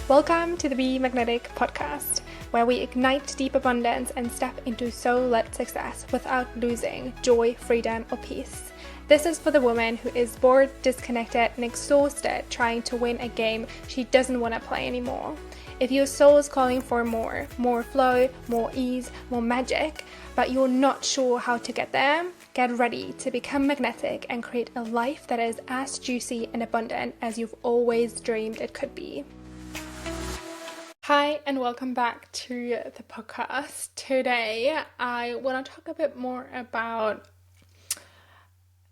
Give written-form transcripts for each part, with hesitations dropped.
Welcome to the Be Magnetic podcast, where we ignite deep abundance and step into soul-led success without losing joy, freedom, or peace. This is for the woman who is bored, disconnected, and exhausted trying to win a game she doesn't want to play anymore. If your soul is calling for more flow, more ease, more magic, but you're not sure how to get there, get ready to become magnetic and create a life that is as juicy and abundant as you've always dreamed it could be. Hi, and welcome back to the podcast. Today, I want to talk a bit more about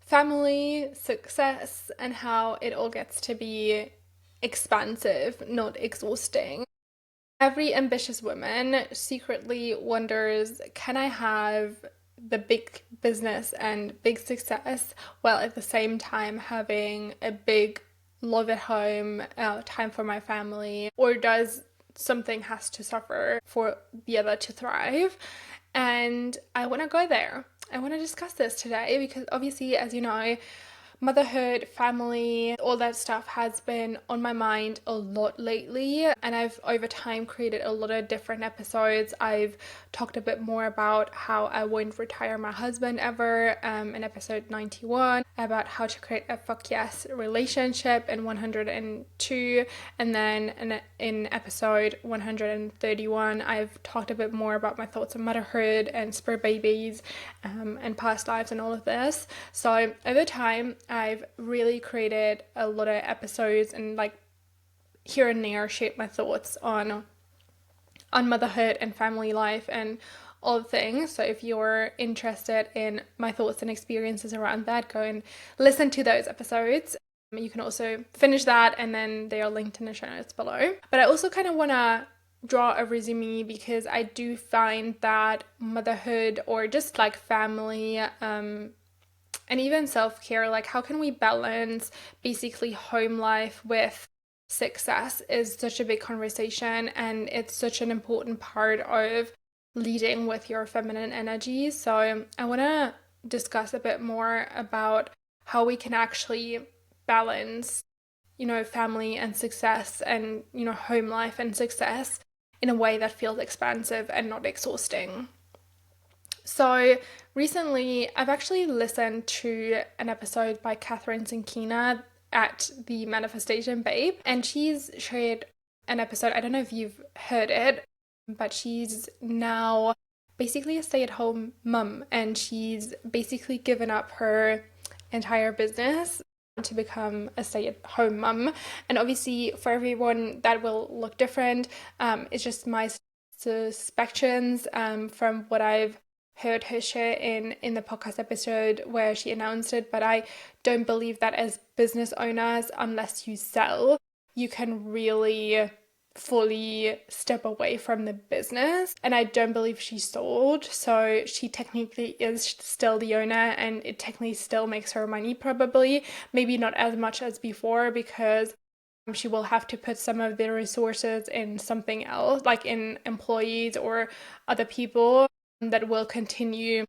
family, success, and how it all gets to be expansive, not exhausting. Every ambitious woman secretly wonders, can I have the big business and big success while at the same time having a big love at home, time for my family, or does something has to suffer for the other to thrive? And I want to go there. I want to discuss this today because obviously, as you know, motherhood, family, all that stuff has been on my mind a lot lately, and I've over time created a lot of different episodes. I've talked a bit more about how I won't retire my husband ever in episode 91, about how to create a fuck yes relationship in 102, and then in episode 131 I've talked a bit more about my thoughts on motherhood and spur babies and past lives and all of this. So over time I've really created a lot of episodes and like here and there shared my thoughts on motherhood and family life and all the things. So if you're interested in my thoughts and experiences around that, go and listen to those episodes. You can also finish that and then they are linked in the show notes below. But I also kind of want to draw a resume because I do find that motherhood or just like family and even self-care, like how can we balance basically home life with success is such a big conversation, and it's such an important part of leading with your feminine energy. So I want to discuss a bit more about how we can actually balance, family and success and, home life and success in a way that feels expansive and not exhausting. So recently, I've actually listened to an episode by Catherine Sinkina at the Manifestation Babe, and she's shared an episode, I don't know if you've heard it, but she's now basically a stay-at-home mum, and she's basically given up her entire business to become a stay-at-home mum. And obviously for everyone that will look different. It's just my suspicions from what I've heard her share in the podcast episode where she announced it, but I don't believe that as business owners, unless you sell, you can really fully step away from the business. And I don't believe she sold, so she technically is still the owner and it technically still makes her money, probably maybe not as much as before, because she will have to put some of the resources in something else, like in employees or other people that will continue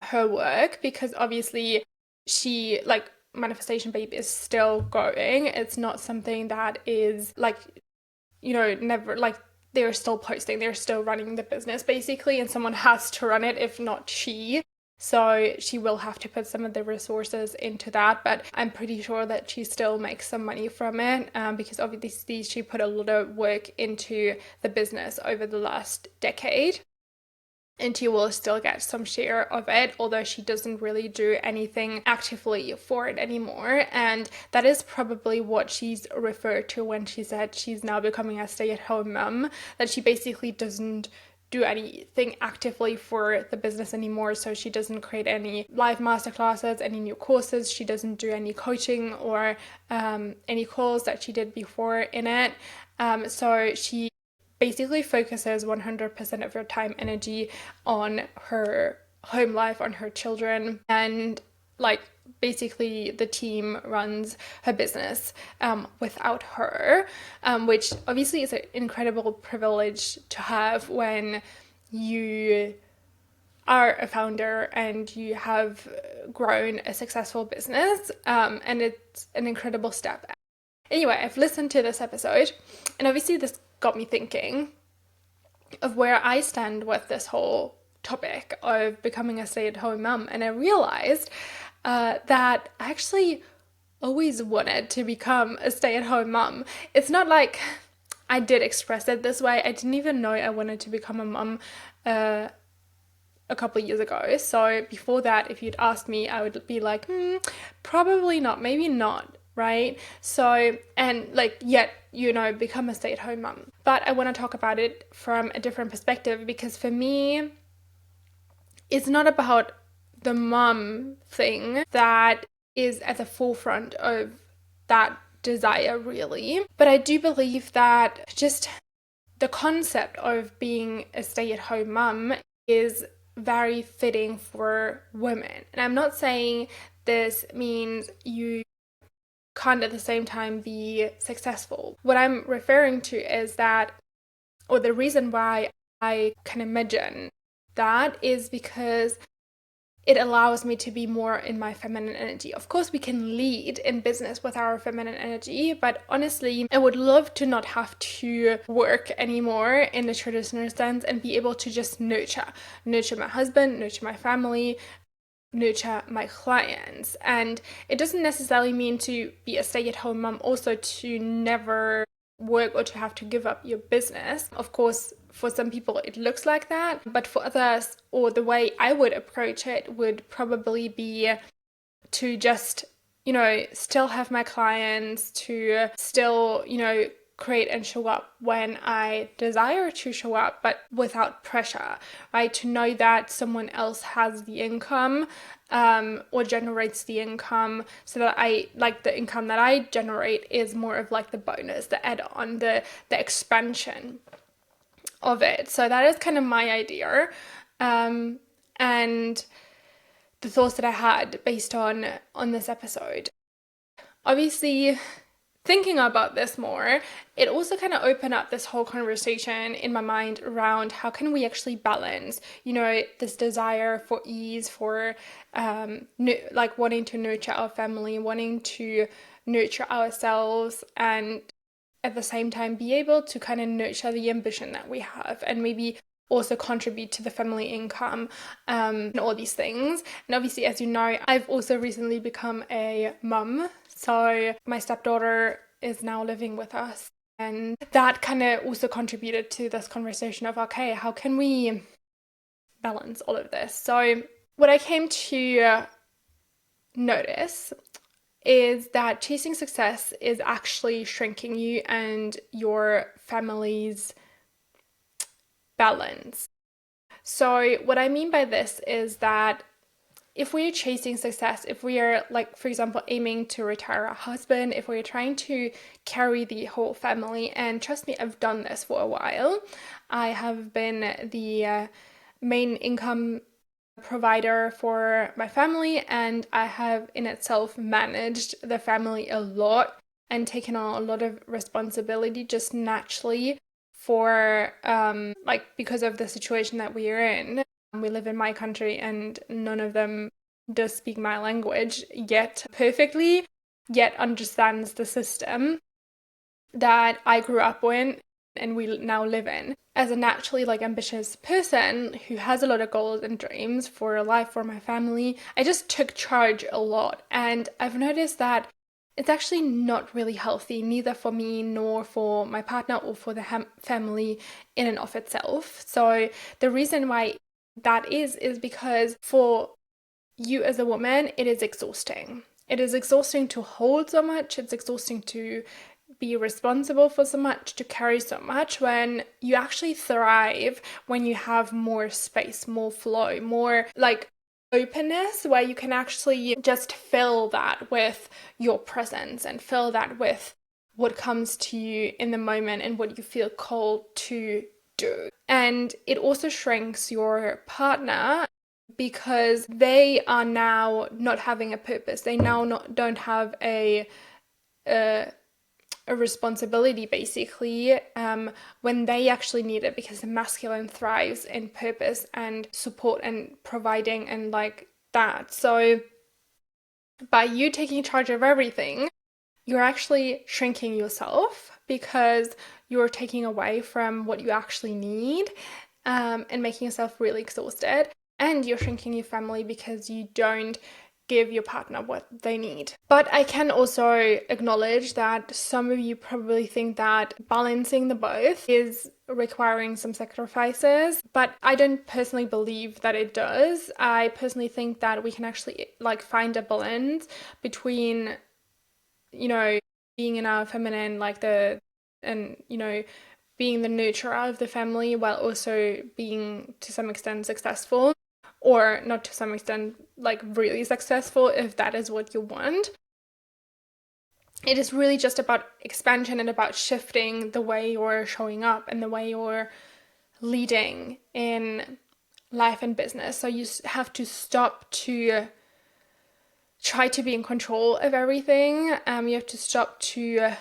her work, because obviously she, like, Manifestation Babe is still going. It's not something that is like, never, like, they're still posting, they're still running the business basically, and someone has to run it if not she. So she will have to put some of the resources into that, but I'm pretty sure that she still makes some money from it because obviously she put a lot of work into the business over the last decade. And she will still get some share of it, although she doesn't really do anything actively for it anymore. And that is probably what she's referred to when she said she's now becoming a stay-at-home mum, that she basically doesn't do anything actively for the business anymore. So she doesn't create any live masterclasses, any new courses. She doesn't do any coaching or any calls that she did before in it. So she basically focuses 100% of her time, energy on her home life, on her children, and like basically the team runs her business without her, which obviously is an incredible privilege to have when you are a founder and you have grown a successful business, and it's an incredible step. Anyway, I've listened to this episode, and obviously this got me thinking of where I stand with this whole topic of becoming a stay-at-home mum. And I realized that I actually always wanted to become a stay-at-home mum. It's not like I did express it this way. I didn't even know I wanted to become a mum a couple of years ago. So before that, if you'd asked me, I would be like, probably not, maybe not, right? So, and like, yet, become a stay-at-home mum. But I want to talk about it from a different perspective, because for me, it's not about the mum thing that is at the forefront of that desire, really. But I do believe that just the concept of being a stay-at-home mum is very fitting for women. And I'm not saying this means you can't at the same time be successful. What I'm referring to is that, or the reason why I can imagine that is because it allows me to be more in my feminine energy. Of course, we can lead in business with our feminine energy, but honestly, I would love to not have to work anymore in the traditional sense and be able to just nurture my husband, nurture my family, nurture my clients. And it doesn't necessarily mean to be a stay-at-home mom also to never work or to have to give up your business. Of course, for some people it looks like that, but for others, or the way I would approach it would probably be to just, still have my clients, to still, create and show up when I desire to show up, but without pressure, right? To know that someone else has the income or generates the income, so that the income that I generate is more of like the bonus, the add-on, the expansion of it. So that is kind of my idea, and the thoughts that I had based on this episode. Obviously, thinking about this more, it also kind of opened up this whole conversation in my mind around how can we actually balance, this desire for ease, for wanting to nurture our family, wanting to nurture ourselves, and at the same time be able to kind of nurture the ambition that we have, and maybe also contribute to the family income, and all these things. And obviously, as you know, I've also recently become a mum. So my stepdaughter is now living with us. And that kind of also contributed to this conversation of, okay, how can we balance all of this? So what I came to notice is that chasing success is actually shrinking you and your family's balance. So what I mean by this is that if we are chasing success, if we are, like, for example, aiming to retire our husband, if we're trying to carry the whole family, and trust me, I've done this for a while. I have been the main income provider for my family, and I have in itself managed the family a lot and taken on a lot of responsibility just naturally for because of the situation that we are in. We live in my country and none of them does speak my language yet perfectly, yet understands the system that I grew up in and we now live in. As a naturally ambitious person who has a lot of goals and dreams for life, for my family, I just took charge a lot, and I've noticed that it's actually not really healthy, neither for me nor for my partner or for the family in and of itself. So the reason why that is because for you as a woman, it is exhausting. It is exhausting to hold so much. It's exhausting to be responsible for so much, to carry so much, when you actually thrive when you have more space, more flow, more openness, where you can actually just fill that with your presence and fill that with what comes to you in the moment and what you feel called to do. And it also shrinks your partner because they are now not having a purpose. They now don't have a responsibility, basically, when they actually need it, because the masculine thrives in purpose and support and providing and that. So by you taking charge of everything, you're actually shrinking yourself because you're taking away from what you actually need, and making yourself really exhausted. And you're shrinking your family because you don't give your partner what they need. But I can also acknowledge that some of you probably think that balancing the both is requiring some sacrifices, but I don't personally believe that it does. I personally think that we can actually like find a balance between, you know, being in our feminine, like and, being the nurturer of the family while also being to some extent successful, or not to some extent, like really successful if that is what you want. It is really just about expansion and about shifting the way you're showing up and the way you're leading in life and business. So you have to stop to try to be in control of everything. You have to stop to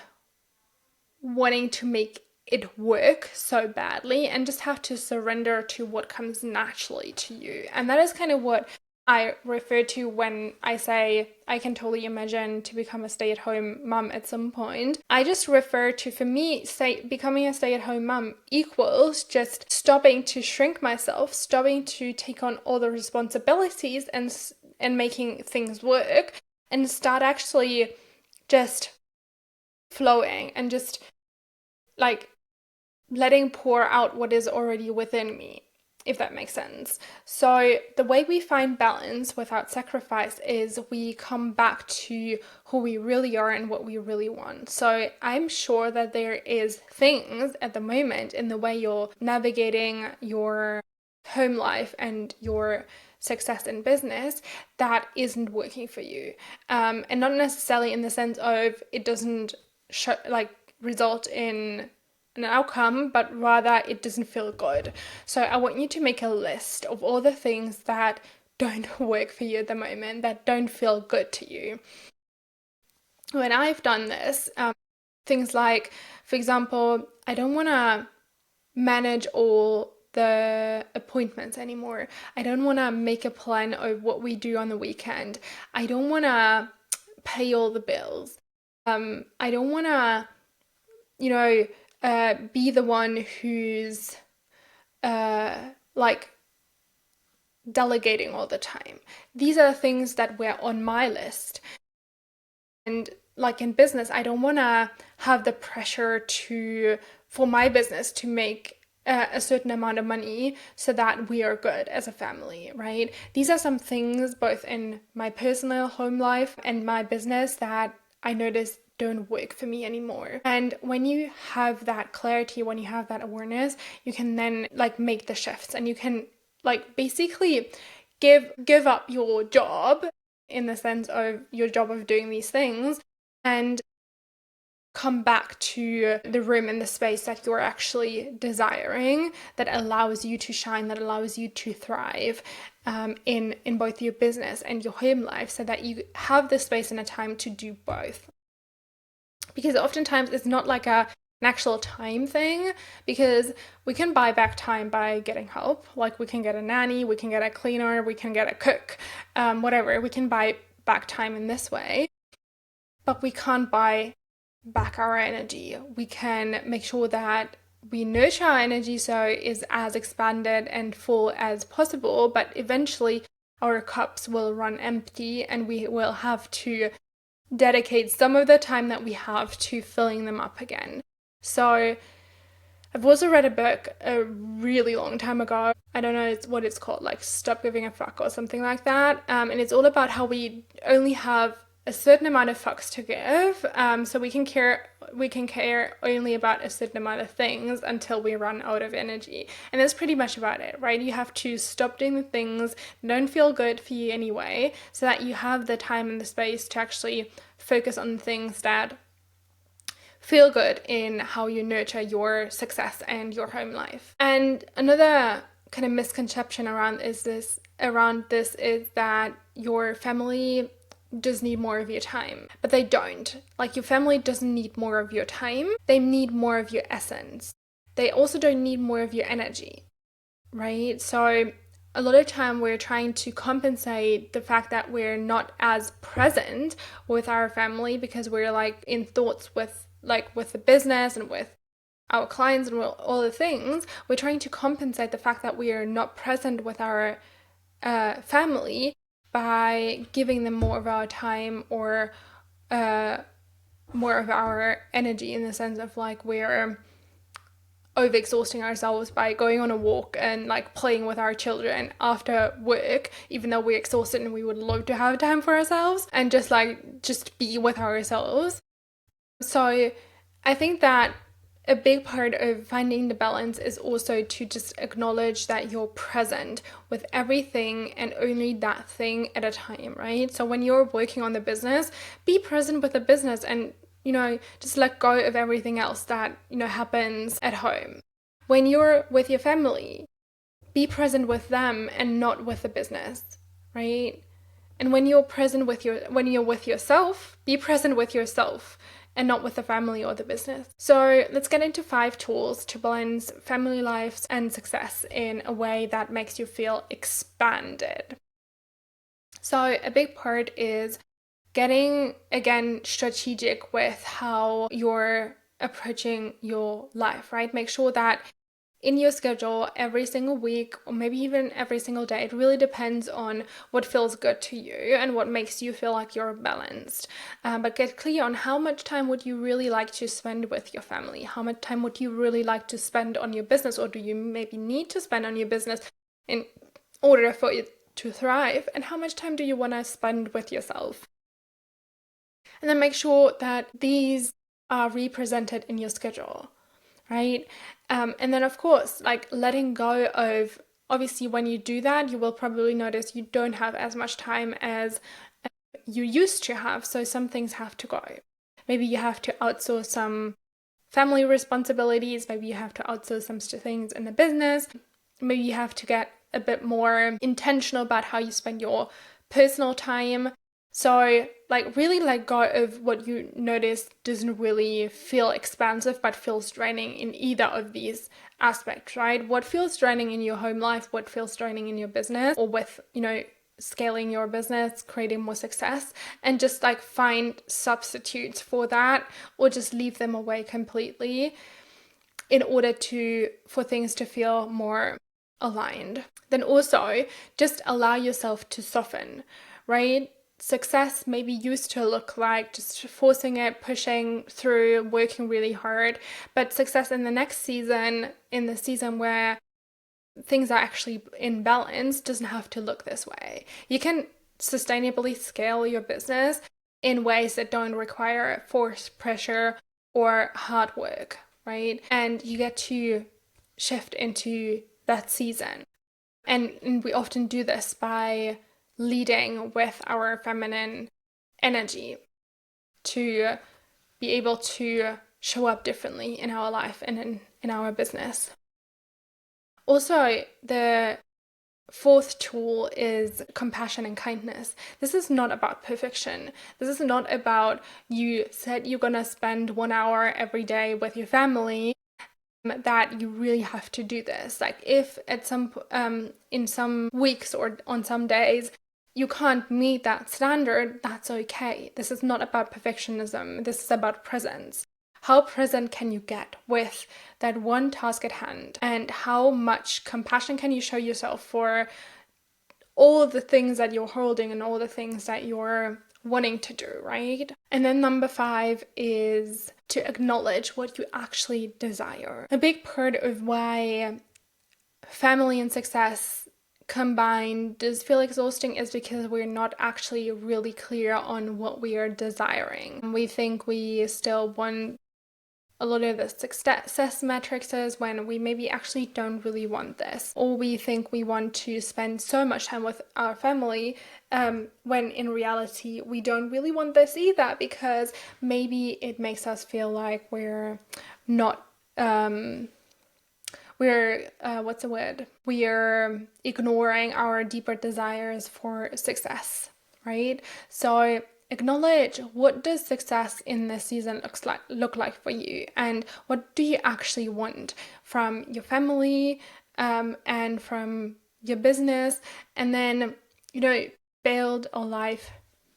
wanting to make it work so badly and just have to surrender to what comes naturally to you. And that is kind of what I refer to when I say I can totally imagine to become a stay-at-home mum at some point. I just refer to, for me, say becoming a stay-at-home mum equals just stopping to shrink myself, stopping to take on all the responsibilities and making things work, and start actually just flowing and just like letting pour out what is already within me, if that makes sense. So the way we find balance without sacrifice is we come back to who we really are and what we really want. So I'm sure that there is things at the moment in the way you're navigating your home life and your success in business that isn't working for you, and not necessarily in the sense of it doesn't result in an outcome, but rather it doesn't feel good. So I want you to make a list of all the things that don't work for you at the moment, that don't feel good to you. When I've done this, things like, for example, I don't want to manage all the appointments anymore. I don't want to make a plan of what we do on the weekend. I don't want to pay all the bills. I don't want to, be the one who's like delegating all the time. These are things that were on my list. And like in business, I don't want to have the pressure for my business to make a certain amount of money so that we are good as a family, right? These are some things both in my personal home life and my business that I noticed don't work for me anymore. And when you have that clarity, when you have that awareness, you can then like make the shifts, and you can like basically give up your job, in the sense of your job of doing these things, and come back to the room and the space that you're actually desiring, that allows you to shine, that allows you to thrive, in both your business and your home life, so that you have the space and a time to do both. Because oftentimes it's not like an actual time thing, because we can buy back time by getting help. Like we can get a nanny, we can get a cleaner, we can get a cook, whatever. We can buy back time in this way, but we can't buy back our energy. We can make sure that we nurture our energy so it is as expanded and full as possible, but eventually our cups will run empty and we will have to dedicate some of the time that we have to filling them up again. So I've also read a book a really long time ago. I don't know what it's called, like Stop Giving a Fuck or something like that. And it's all about how we only have a certain amount of fucks to give. So we can care only about a certain amount of things until we run out of energy. And that's pretty much about it, right? You have to stop doing the things that don't feel good for you anyway, so that you have the time and the space to actually focus on things that feel good in how you nurture your success and your home life. And another kind of misconception around this is that your family does need more of your time, but they don't. Like, your family doesn't need more of your time, they need more of your essence. They also don't need more of your energy, right? So a lot of time we're trying to compensate the fact that we're not as present with our family because we're like in thoughts with the business and with our clients and all the things. We're trying to compensate the fact that we are not present with our family by giving them more of our time or more of our energy, in the sense of like we're overexhausting ourselves by going on a walk and like playing with our children after work, even though we're exhausted and we would love to have time for ourselves and just be with ourselves. So I think that a big part of finding the balance is also to just acknowledge that you're present with everything and only that thing at a time, right? So when you're working on the business, be present with the business and, just let go of everything else that, happens at home. When you're with your family, be present with them and not with the business, right? And when you're with yourself, be present with yourself and not with the family or the business. So let's get into 5 tools to balance family life and success in a way that makes you feel expanded. So a big part is getting, again, strategic with how you're approaching your life, right? Make sure that in your schedule every single week, or maybe even every single day, it really depends on what feels good to you and what makes you feel like you're balanced. But get clear on how much time would you really like to spend with your family? How much time would you really like to spend on your business, or do you maybe need to spend on your business in order for it to thrive? And how much time do you want to spend with yourself? And then make sure that these are represented in your schedule, right? And then, of course, like letting go of, obviously, when you do that, you will probably notice you don't have as much time as you used to have. So some things have to go. Maybe you have to outsource some family responsibilities. Maybe you have to outsource some things in the business. Maybe you have to get a bit more intentional about how you spend your personal time. So like really let go of what you notice doesn't really feel expansive but feels draining in either of these aspects, right? What feels draining in your home life, what feels draining in your business, or with, scaling your business, creating more success, and just like find substitutes for that, or just leave them away completely in order for things to feel more aligned. Then also just allow yourself to soften, right? Success maybe used to look like just forcing it, pushing through, working really hard. But success in the next season, in the season where things are actually in balance, doesn't have to look this way. You can sustainably scale your business in ways that don't require forced pressure or hard work, right? And you get to shift into that season. And we often do this by leading with our feminine energy to be able to show up differently in our life and in our business. Also, the 4th tool is compassion and kindness. This is not about perfection. This is not about you said you're gonna spend 1 hour every day with your family, that you really have to do this. Like if at some in some weeks or on some days you can't meet that standard, that's okay. This is not about perfectionism. This is about presence. How present can you get with that one task at hand? And how much compassion can you show yourself for all of the things that you're holding and all the things that you're wanting to do, right? And then number 5 is to acknowledge what you actually desire. A big part of why family and success combined does feel exhausting is because we're not actually really clear on what we are desiring. We think we still want a lot of the success metrics is when we maybe actually don't really want this, or we think we want to spend so much time with our family, when in reality we don't really want this either, because maybe it makes us feel like we're not we're ignoring our deeper desires for success, right? So acknowledge, what does success in this season look like for you, and what do you actually want from your family, and from your business, and then, build a life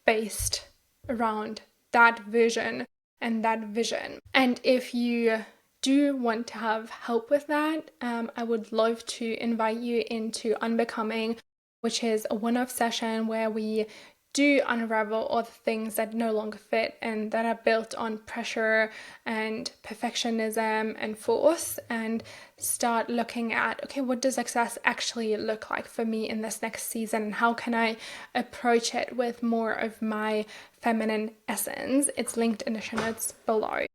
based around that vision and that vision. And if you do want to have help with that, I would love to invite you into Unbecoming, which is a one-off session where we do unravel all the things that no longer fit and that are built on pressure and perfectionism and force, and start looking at, okay, what does success actually look like for me in this next season, and how can I approach it with more of my feminine essence. It's linked in the show notes below.